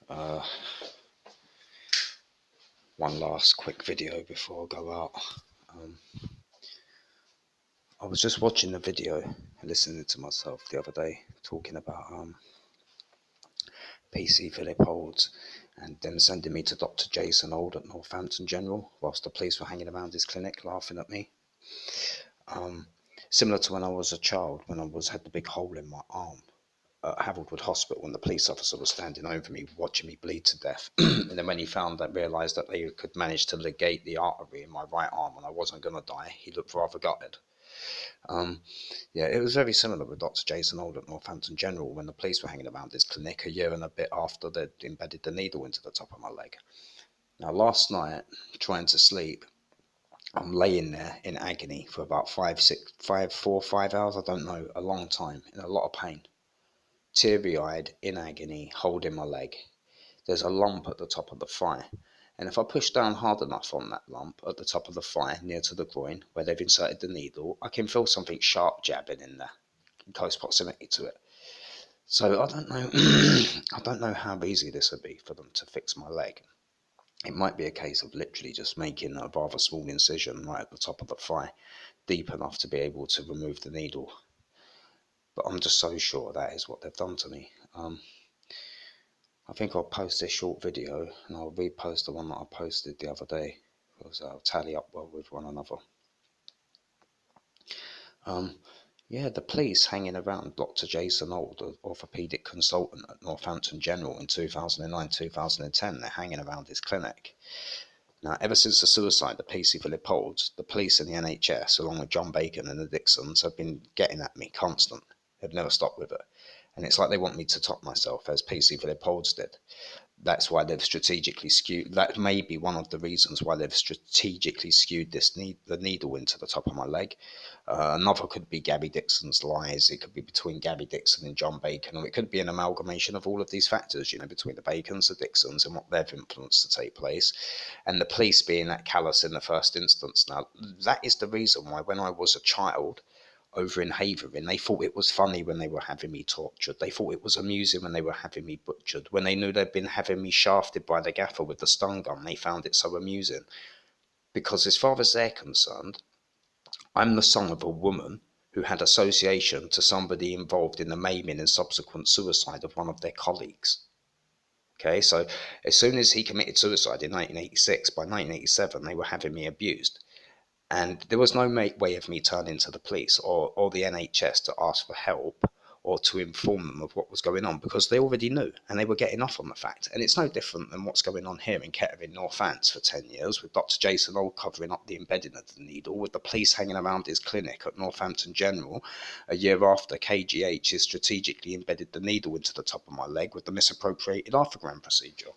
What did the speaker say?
Uh, One last quick video before I go out. I was just watching the video, listening to myself the other day, talking about PC Philip Holds, and then sending me to Dr. Jason Old at Northampton General, whilst the police were hanging around his clinic laughing at me. Similar to when I was a child, when I had the big hole in my arm at Haverwood Hospital, and the police officer was standing over me, watching me bleed to death. And then when he realised that they could manage to ligate the artery in my right arm and I wasn't going to die, he looked rather gutted. Yeah, it was very similar with Dr. Jason Old at Northampton General when the police were hanging around his clinic a year and a bit after they'd embedded the needle into the top of my leg. Now, last night, trying to sleep, I'm laying there in agony for about 5 hours, I don't know, a long time, in a lot of pain. Teary-eyed, in agony, holding my leg. There's a lump at the top of the thigh, and if I push down hard enough on that lump at the top of the thigh, near to the groin, where they've inserted the needle, I can feel something sharp jabbing in there, in close proximity to it. So I don't know, I don't know how easy this would be for them to fix my leg. It might be a case of literally just making a rather small incision right at the top of the thigh, deep enough to be able to remove the needle. But I'm just so sure that is what they've done to me. I think I'll post this short video and I'll repost the one that I posted the other day, because I'll tally up well with one another. Yeah, the police hanging around Dr. Jason Old, the orthopaedic consultant at Northampton General in 2009-2010, they're hanging around his clinic. Now, ever since the suicide of PC Philip Holds, the police and the NHS, along with John Bacon and the Dixons, have been getting at me constant. They've never stopped with it. And it's like they want me to top myself, as PC Philip Holds did. That's why they've strategically skewed. That may be one of the reasons why they've strategically skewed the needle into the top of my leg. Another could be Gabby Dixon's lies. It could be between Gabby Dixon and John Bacon, or it could be an amalgamation of all of these factors, between the Bacons, the Dixons, and what they've influenced to take place, and the police being that callous in the first instance. Now, that is the reason why when I was a child, over in Havering, they thought it was funny when they were having me tortured. They thought it was amusing when they were having me butchered. When they knew they'd been having me shafted by the gaffer with the stun gun, they found it so amusing. Because as far as they're concerned, I'm the son of a woman who had association to somebody involved in the maiming and subsequent suicide of one of their colleagues. Okay, so as soon as he committed suicide in 1986, by 1987, they were having me abused. And there was no way of me turning to the police or the NHS to ask for help or to inform them of what was going on, because they already knew and they were getting off on the fact. And it's no different than what's going on here in Kettering, Northants for 10 years, with Dr. Jason Old covering up the embedding of the needle, with the police hanging around his clinic at Northampton General a year after KGH has strategically embedded the needle into the top of my leg with the misappropriated arthrogram procedure.